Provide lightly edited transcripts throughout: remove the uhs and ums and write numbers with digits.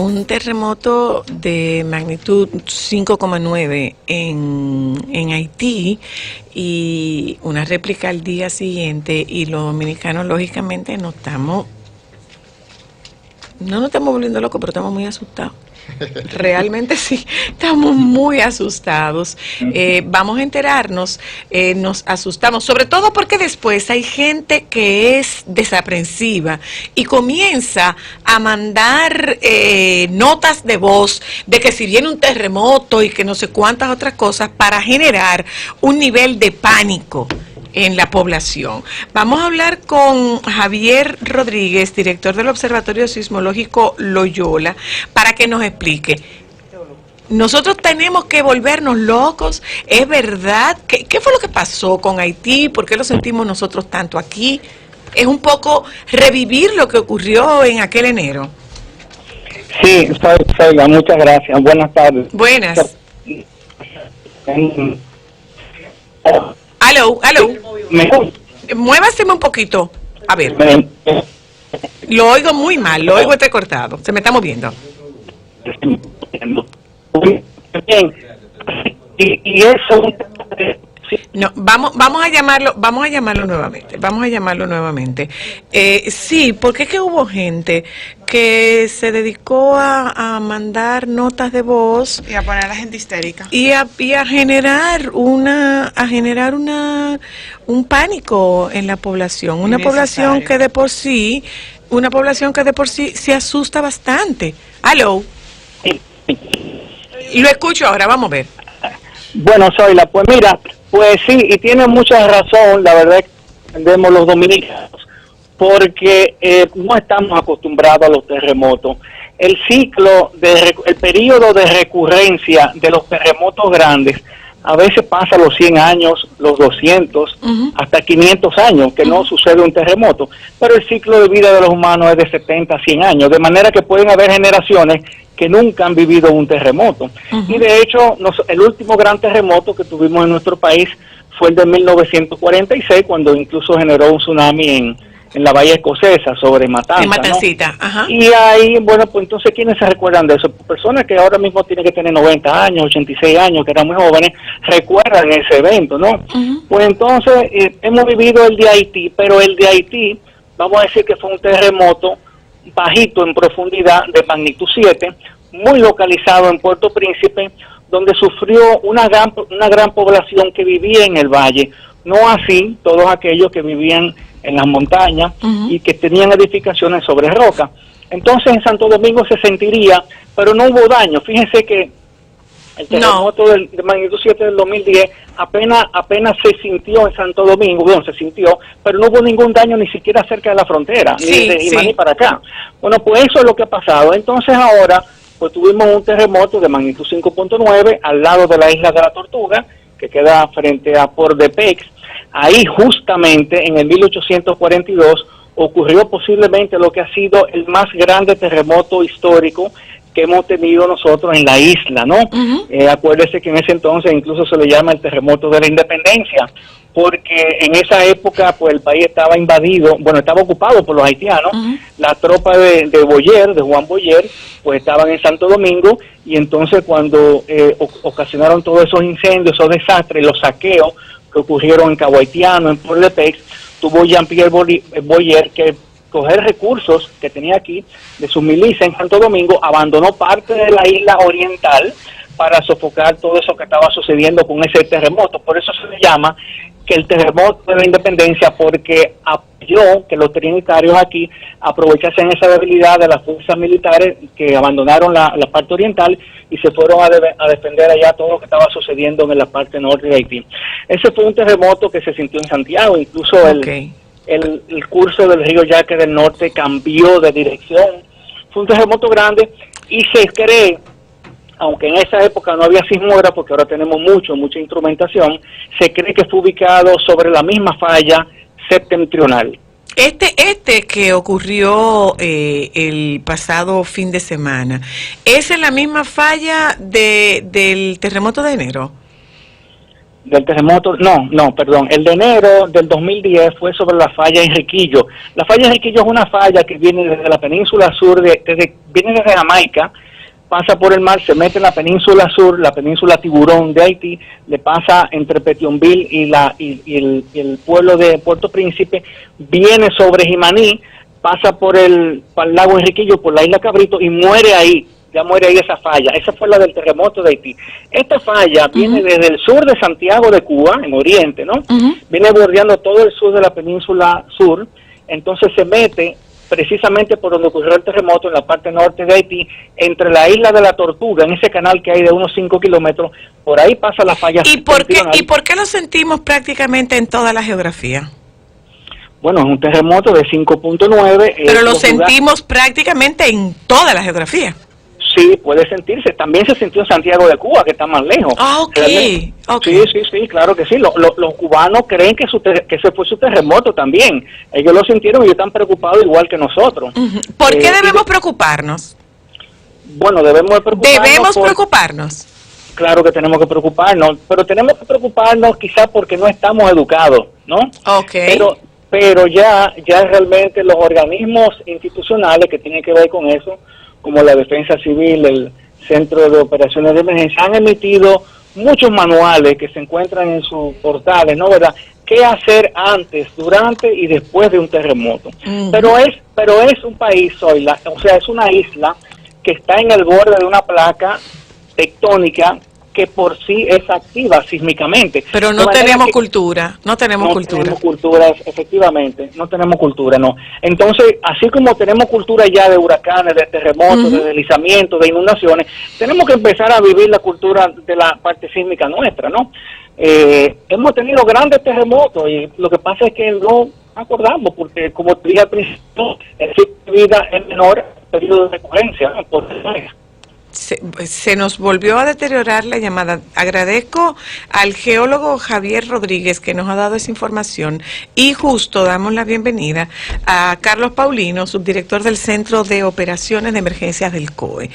Un terremoto de magnitud 5,9 en Haití y una réplica al día siguiente, y los dominicanos lógicamente no nos estamos volviendo locos, pero estamos muy asustados. Realmente sí, estamos muy asustados. Vamos a enterarnos, nos asustamos, sobre todo porque después hay gente que es desaprensiva y comienza a mandar notas de voz de que si viene un terremoto y que no sé cuántas otras cosas para generar un nivel de pánico en la población. Vamos a hablar con Javier Rodríguez, director del Observatorio Sismológico Loyola, para que nos explique. Nosotros tenemos que volvernos locos, ¿es verdad? ¿Qué fue lo que pasó con Haití? ¿Por qué lo sentimos nosotros tanto aquí? Es un poco revivir lo que ocurrió en aquel enero. Sí, Sheila, muchas gracias. Buenas tardes. Buenas. Aló. Muévaseme un poquito. A ver. Lo oigo muy mal, lo oigo entrecortado. Se me está moviendo. Bien. Y eso... No, vamos a llamarlo nuevamente. Sí, porque es que hubo gente que se dedicó a mandar notas de voz y a poner a la gente histérica y a generar un pánico en la población, una población que de por sí se asusta bastante. Aló. Lo escucho ahora, vamos a ver. Bueno, Zoila, pues mira, pues sí, y tiene mucha razón, la verdad es que entendemos los dominicanos, porque no estamos acostumbrados a los terremotos. El periodo de recurrencia de los terremotos grandes, a veces pasa los 100 años, los 200, hasta 500 años, que no sucede un terremoto, pero el ciclo de vida de los humanos es de 70 a 100 años, de manera que pueden haber generaciones que nunca han vivido un terremoto. Y de hecho, el último gran terremoto que tuvimos en nuestro país fue el de 1946, cuando incluso generó un tsunami en la bahía escocesa, sobre Matanza. En Matancita, ¿no? Ajá. Y ahí, bueno, pues entonces, ¿quiénes se recuerdan de eso? Personas que ahora mismo tienen que tener 90 años, 86 años, que eran muy jóvenes, recuerdan ese evento, ¿no? Pues entonces, hemos vivido el de Haití, pero el de Haití, vamos a decir que fue un terremoto bajito en profundidad, de magnitud 7, muy localizado en Puerto Príncipe, donde sufrió una gran población que vivía en el valle, no así todos aquellos que vivían en las montañas y que tenían edificaciones sobre roca. Entonces en Santo Domingo se sentiría, pero no hubo daño. Fíjense que el terremoto de magnitud 7 del 2010 apenas se sintió en Santo Domingo, bueno, se sintió, pero no hubo ningún daño ni siquiera cerca de la frontera, ni de Imaní para acá. Bueno, pues eso es lo que ha pasado. Entonces ahora, pues tuvimos un terremoto de magnitud 5.9 al lado de la isla de la Tortuga, que queda frente a Port de Paix. Ahí justamente en el 1842 ocurrió posiblemente lo que ha sido el más grande terremoto histórico que hemos tenido nosotros en la isla, ¿no? Acuérdese que en ese entonces incluso se le llama el terremoto de la independencia, porque en esa época pues el país estaba invadido, bueno, estaba ocupado por los haitianos. La tropa de Boyer, de Juan Boyer, pues estaban en Santo Domingo, y entonces cuando ocasionaron todos esos incendios, esos desastres, los saqueos que ocurrieron en Cabo Haitiano, en Port de Paix, tuvo Jean-Pierre Boyer que coger recursos que tenía aquí de su milicia en Santo Domingo, abandonó parte de la isla oriental para sofocar todo eso que estaba sucediendo con ese terremoto. Por eso se le llama que el terremoto de la independencia, porque apoyó que los trinitarios aquí aprovechasen esa debilidad de las fuerzas militares que abandonaron la parte oriental y se fueron a defender allá todo lo que estaba sucediendo en la parte norte de Haití. Ese fue un terremoto que se sintió en Santiago, incluso el curso del río Yaque del Norte cambió de dirección. Fue un terremoto grande y se cree, aunque en esa época no había sismógrafo, porque ahora tenemos mucha instrumentación, se cree que fue ubicado sobre la misma falla septentrional. Este que ocurrió el pasado fin de semana, ¿es en la misma falla del terremoto de enero? del terremoto, perdón, el de enero del 2010 fue sobre la falla Enriquillo. La falla Enriquillo es una falla que viene desde la península sur, viene desde Jamaica, pasa por el mar, se mete en la península sur, la península Tiburón de Haití, le pasa entre Petionville y el pueblo de Puerto Príncipe, viene sobre Jimaní, pasa por el lago Enriquillo, por la isla Cabrito y muere ahí. Ya muere ahí esa falla. Esa fue la del terremoto de Haití. Esta falla viene desde el sur de Santiago de Cuba, en Oriente, ¿no? Viene bordeando todo el sur de la península sur, entonces se mete precisamente por donde ocurrió el terremoto, en la parte norte de Haití, entre la isla de la Tortuga, en ese canal que hay de unos 5 kilómetros, por ahí pasa la falla. ¿Y por qué lo sentimos prácticamente en toda la geografía? Bueno, es un terremoto de 5.9. Pero lo sentimos prácticamente en toda la geografía. Sí, puede sentirse. También se sintió en Santiago de Cuba, que está más lejos. Ah, ok. Sí, claro que sí. Los cubanos creen que ese fue su terremoto también. Ellos lo sintieron y están preocupados igual que nosotros. ¿Por qué debemos preocuparnos? Bueno, debemos preocuparnos. Claro que tenemos que preocuparnos, pero tenemos que preocuparnos quizás porque no estamos educados, ¿no? Ok. Pero ya realmente los organismos institucionales que tienen que ver con eso, como la Defensa Civil, el Centro de Operaciones de Emergencia, han emitido muchos manuales que se encuentran en sus portales, ¿no? ¿Verdad? ¿Qué hacer antes, durante y después de un terremoto? Pero es un país, o sea, es una isla que está en el borde de una placa tectónica que por sí es activa sísmicamente. Pero no tenemos cultura, no tenemos cultura, efectivamente, no tenemos cultura, no. Entonces, así como tenemos cultura ya de huracanes, de terremotos, de deslizamientos, de inundaciones, tenemos que empezar a vivir la cultura de la parte sísmica nuestra, ¿no? Hemos tenido grandes terremotos y lo que pasa es que no acordamos, porque como te dije al principio, el ciclo de vida es menor, periodo de recurrencia, ¿no? Por eso es. Se nos volvió a deteriorar la llamada. Agradezco al geólogo Javier Rodríguez que nos ha dado esa información y justo damos la bienvenida a Carlos Paulino, subdirector del Centro de Operaciones de Emergencias del COE.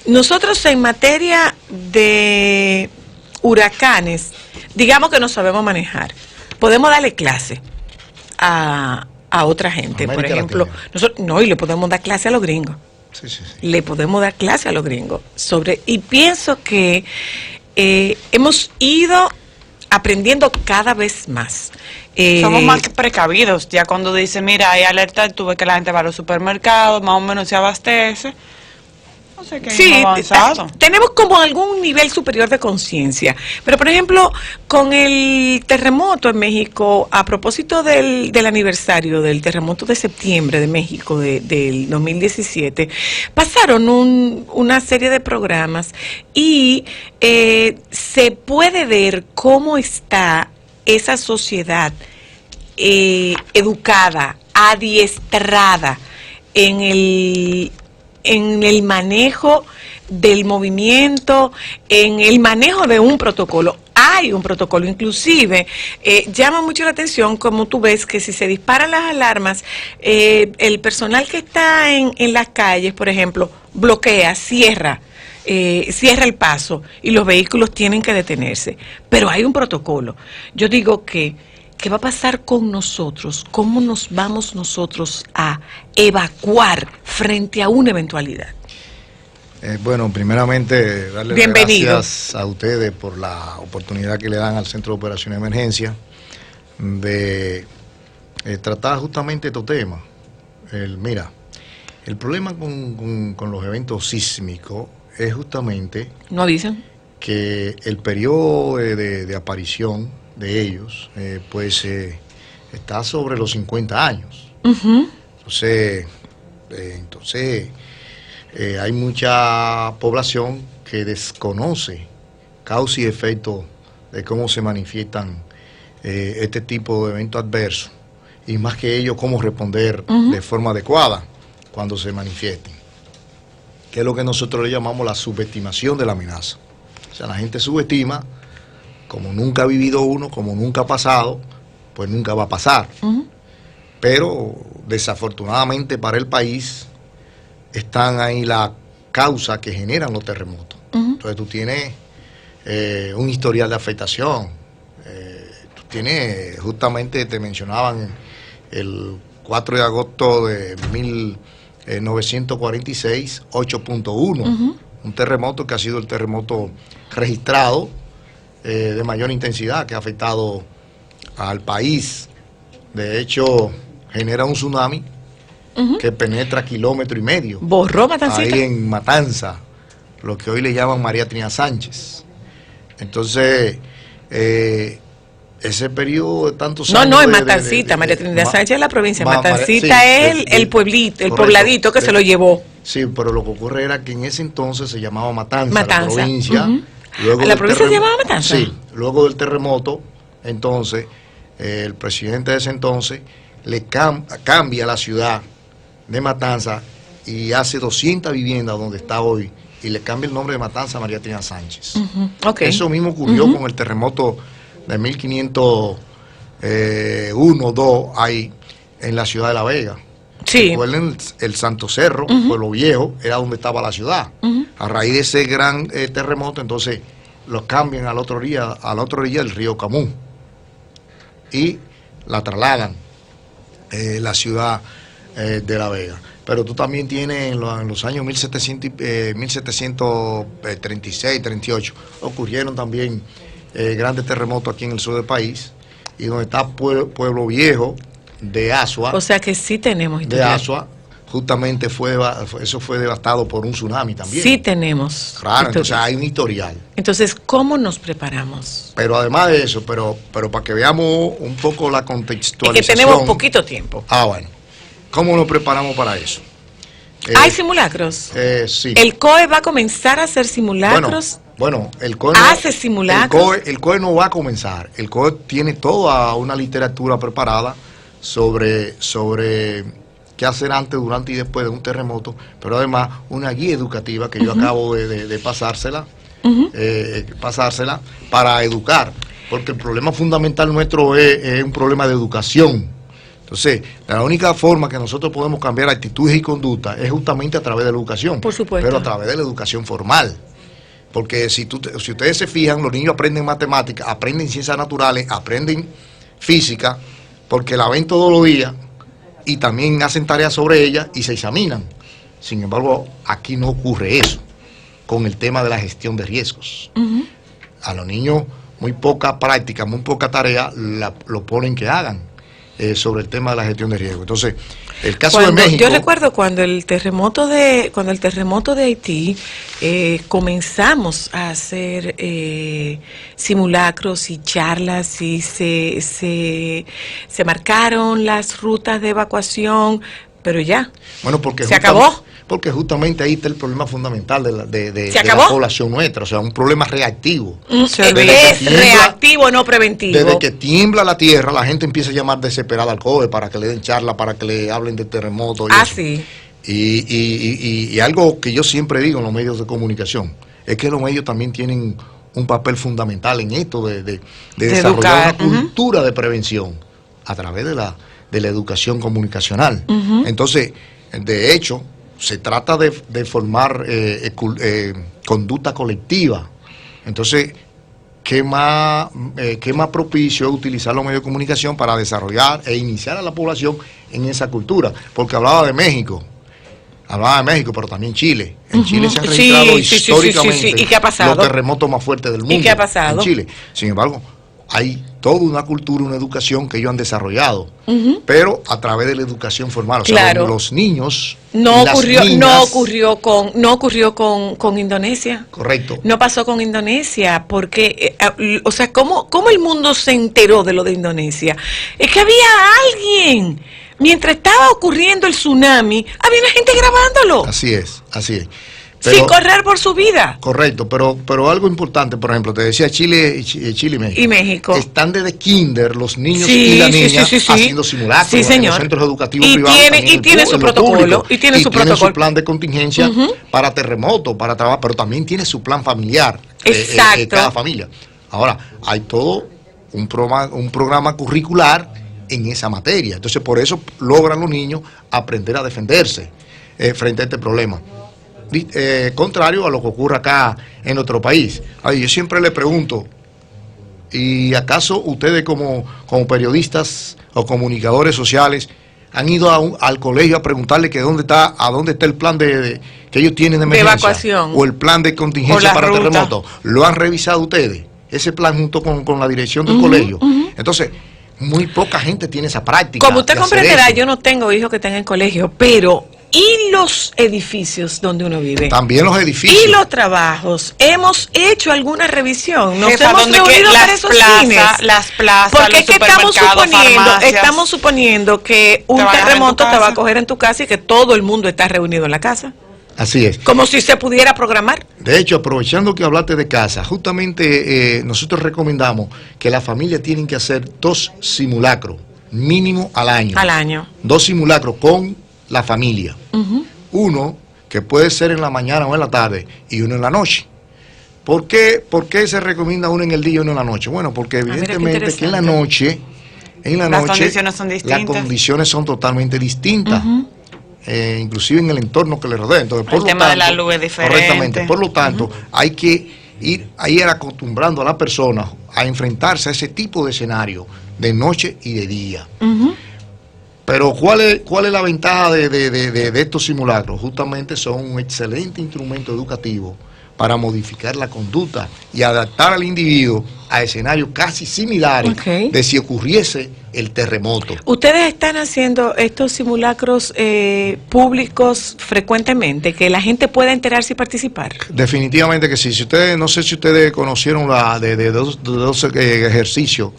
Nosotros en materia de huracanes, digamos que no sabemos manejar. Podemos darle clase a otra gente, por ejemplo. Y le podemos dar clase a los gringos. Sí. Le podemos dar clase a los gringos y pienso que hemos ido aprendiendo cada vez más. Somos más precavidos, ya cuando dice, mira, hay alerta, tú ves que la gente va a los supermercados, más o menos se abastece. No sé qué sí, avanzado. Tenemos como algún nivel superior de conciencia, pero por ejemplo, con el terremoto en México, a propósito del aniversario del terremoto de septiembre de México del 2017, pasaron una serie de programas y se puede ver cómo está esa sociedad educada, adiestrada en el manejo del movimiento, en el manejo de un protocolo. Hay un protocolo, inclusive llama mucho la atención como tú ves que si se disparan las alarmas, el personal que está en las calles, por ejemplo, bloquea, cierra el paso y los vehículos tienen que detenerse. Pero hay un protocolo. Yo digo ¿qué va a pasar con nosotros? ¿Cómo nos vamos nosotros a evacuar frente a una eventualidad? Bueno, primeramente darle las Bienvenido. Gracias a ustedes por la oportunidad que le dan al Centro de Operaciones de Emergencia de tratar justamente estos temas. Mira, el problema con los eventos sísmicos es justamente ¿No dicen? que el periodo de aparición de ellos, está sobre los 50 años. Entonces, hay mucha población que desconoce causa y efecto de cómo se manifiestan este tipo de eventos adversos y más que ello, cómo responder de forma adecuada cuando se manifiesten, que es lo que nosotros le llamamos la subestimación de la amenaza. O sea, la gente subestima. Como nunca ha vivido uno, como nunca ha pasado, pues nunca va a pasar. Pero desafortunadamente para el país están ahí las causas que generan los terremotos. Entonces tú tienes un historial de afectación tiene, justamente te mencionaban el 4 de agosto de 1946, 8.1, un terremoto que ha sido el terremoto registrado de mayor intensidad que ha afectado al país. De hecho, genera un tsunami que penetra 1,5 kilómetros. Borró Matancita. Ahí en Matanza, lo que hoy le llaman María Trinidad Sánchez. Entonces, ese periodo de tantos años... No, en Matancita. María Trinidad Sánchez es la provincia. Matancita es el pueblito, el pobladito que se lo llevó. Sí, pero lo que ocurre era que en ese entonces se llamaba Matanza. La provincia. Luego ¿la provincia se llamaba Matanza? Sí, luego del terremoto, entonces, el presidente de ese entonces le cambia la ciudad de Matanza y hace 200 viviendas donde está hoy, y le cambia el nombre de Matanza a María Trinidad Sánchez. Eso mismo ocurrió con el terremoto de 1501-2 ahí en la ciudad de La Vega. Sí. Recuerden, el Santo Cerro, Pueblo Viejo, era donde estaba la ciudad. A raíz de ese gran terremoto, entonces los cambian a la otra orilla del río Camus y la trasladan la ciudad de La Vega. Pero tú también tienes en los años 1736, 38, ocurrieron también grandes terremotos aquí en el sur del país, y donde está Pueblo Viejo de Asua. O sea que sí tenemos historial. De Asua, justamente eso fue devastado por un tsunami también. Sí tenemos. Claro, entonces hay un historial. Entonces, ¿cómo nos preparamos? Pero además de eso, pero para que veamos un poco la contextualización. Es que tenemos poquito tiempo. Bueno. ¿Cómo nos preparamos para eso? ¿Hay simulacros? Sí. ¿El COE va a comenzar a hacer simulacros? Bueno, el COE ¿hace simulacros? El COE no va a comenzar. El COE tiene toda una literatura preparada sobre qué hacer antes, durante y después de un terremoto, pero además una guía educativa que yo acabo de pasársela, para educar, porque el problema fundamental nuestro es un problema de educación. Entonces, la única forma que nosotros podemos cambiar actitudes y conductas es justamente a través de la educación. Por supuesto. Pero a través de la educación formal. Porque si ustedes se fijan, los niños aprenden matemáticas, aprenden ciencias naturales, aprenden física, porque la ven todos los días y también hacen tareas sobre ella y se examinan. Sin embargo, aquí no ocurre eso con el tema de la gestión de riesgos. A los niños muy poca práctica, muy poca tarea lo ponen que hagan sobre el tema de la gestión de riesgos. Entonces, el caso de México... Yo recuerdo cuando el terremoto de Haití, comenzamos a hacer simulacros y charlas y se marcaron las rutas de evacuación, pero ya. Bueno, porque se acabó. Porque justamente ahí está el problema fundamental de la población nuestra, o sea, un problema reactivo. Es reactivo, no preventivo. Desde que tiembla la tierra, la gente empieza a llamar desesperada al COE para que le den charla, para que le hablen del terremoto. Sí. Y algo que yo siempre digo en los medios de comunicación, es que los medios también tienen un papel fundamental en esto de desarrollar una cultura de prevención a través de la educación comunicacional. Entonces, de hecho, se trata de formar conducta colectiva. Entonces, ¿qué más propicio es utilizar los medios de comunicación para desarrollar e iniciar a la población en esa cultura? Porque hablaba de México, pero también Chile. En Chile se han registrado históricamente ¿Y qué ha pasado? los terremotos más fuertes del mundo. ¿Y qué ha pasado? En Chile. Sin embargo, hay toda una cultura, una educación que ellos han desarrollado, pero a través de la educación formal. O sea, los niños... No ocurrió con Indonesia. Correcto. No pasó con Indonesia, porque, o sea, ¿cómo el mundo se enteró de lo de Indonesia? Es que había alguien, mientras estaba ocurriendo el tsunami, había una gente grabándolo. Así es. Pero, sin correr por su vida. Correcto, pero algo importante, por ejemplo, te decía Chile y México. Y México. Están desde kinder los niños y las niñas haciendo simulacros en los centros educativos privados. Y tiene su protocolo. Y tiene su plan de contingencia para terremotos, para trabajo, pero también tiene su plan familiar. Exacto. Cada familia. Ahora, hay todo un programa curricular en esa materia. Entonces, por eso logran los niños aprender a defenderse frente a este problema. Contrario a lo que ocurre acá en nuestro país. Yo siempre le pregunto ¿Y acaso ustedes como periodistas o comunicadores sociales han ido al colegio a preguntarle que a dónde está el plan que ellos tienen de emergencia? De evacuación. O el plan de contingencia para terremotos. ¿Lo han revisado ustedes? Ese plan junto con la dirección del colegio. Entonces, muy poca gente tiene esa práctica. Como usted comprenderá, yo no tengo hijos que estén en colegio, pero ¿y los edificios donde uno vive? También los edificios. ¿Y los trabajos? ¿Hemos hecho alguna revisión? ¿Nos Jefa, hemos reunido para esos fines? Las plazas, porque los es que supermercados, estamos suponiendo que un terremoto te va a coger en tu casa y que todo el mundo está reunido en la casa. Así es. Como si se pudiera programar. De hecho, aprovechando que hablaste de casa, justamente nosotros recomendamos que las familias tienen que hacer 2 simulacros, mínimo al año. Al año. 2 simulacros con la familia. Uno, que puede ser en la mañana o en la tarde, y uno en la noche. ¿Por qué se recomienda uno en el día y uno en la noche? Bueno, porque evidentemente que en la noche, las condiciones son distintas. Las condiciones son totalmente distintas. Inclusive en el entorno que le rodea. Entonces, el tema de la luz es diferente. Correctamente. Por lo tanto, hay que ir acostumbrando a la persona a enfrentarse a ese tipo de escenario de noche y de día. Pero ¿cuál es la ventaja de estos simulacros? Justamente son un excelente instrumento educativo para modificar la conducta y adaptar al individuo a escenarios casi similares de si ocurriese el terremoto. ¿Ustedes están haciendo estos simulacros públicos frecuentemente, que la gente pueda enterarse y participar? Definitivamente que sí. No sé si ustedes conocieron dos ejercicios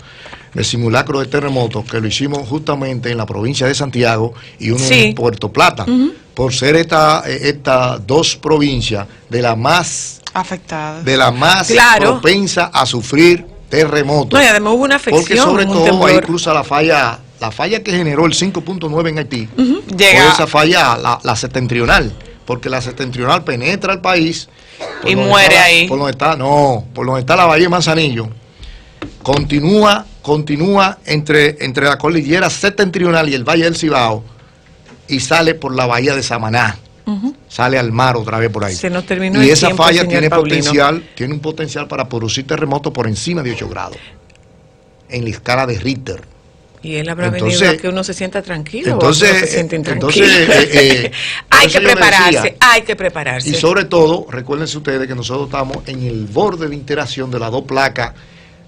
de simulacro de terremoto que lo hicimos justamente en la provincia de Santiago y uno en Puerto Plata, por ser estas 2 provincias de las más afectadas, de la más propensa a sufrir terremotos. No, y además hubo una afección. Porque sobre todo ahí cruza la falla que generó el 5.9 en Haití. Llega esa falla, la septentrional, porque la septentrional penetra el país y muere ahí. Por donde está la bahía de Manzanillo. Continúa entre la cordillera septentrional y el Valle del Cibao y sale por la bahía de Samaná. Sale al mar otra vez por ahí. Se nos terminó y el esa tiempo, falla señor tiene un potencial para producir terremotos por encima de 8 grados en la escala de Richter. Y él habrá venido a que uno se sienta tranquilo. Entonces, o no se siente intranquilo. Hay que prepararse. Y sobre todo, recuérdense ustedes que nosotros estamos en el borde de interacción de las 2 placas,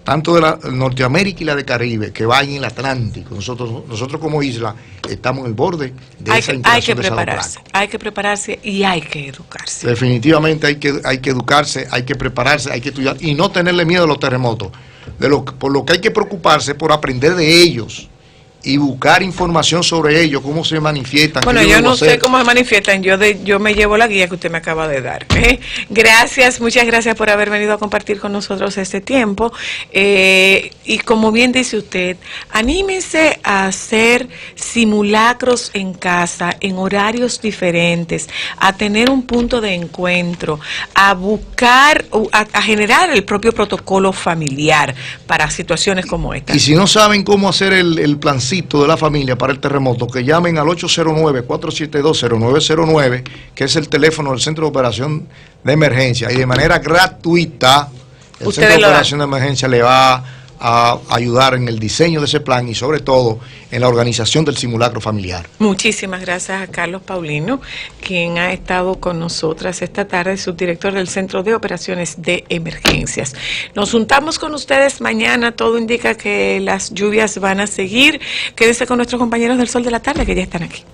tanto de la Norteamérica y la de Caribe, que va en el Atlántico. Nosotros como isla estamos en el borde de esa interacción de esas 2 placas. Hay que prepararse y hay que educarse. Definitivamente hay que educarse, hay que prepararse, hay que estudiar y no tenerle miedo a los terremotos. Por lo que hay que preocuparse por aprender de ellos y buscar información sobre ellos, cómo se manifiestan. Bueno, yo no sé cómo se manifiestan, yo me llevo la guía que usted me acaba de dar. Gracias, muchas gracias por haber venido a compartir con nosotros este tiempo. Y como bien dice usted, anímense a hacer simulacros en casa, en horarios diferentes, a tener un punto de encuentro, a buscar, a generar el propio protocolo familiar para situaciones como esta. Y si no saben cómo hacer el plancito de la familia para el terremoto, que llamen al 809-472-0909, que es el teléfono del Centro de Operación de Emergencia, y de manera gratuita el Centro de Operación de Emergencia le va a ayudar en el diseño de ese plan y sobre todo en la organización del simulacro familiar. Muchísimas gracias a Carlos Paulino, quien ha estado con nosotras esta tarde, subdirector del Centro de Operaciones de Emergencias. Nos juntamos con ustedes mañana, todo indica que las lluvias van a seguir. Quédense con nuestros compañeros del Sol de la Tarde que ya están aquí.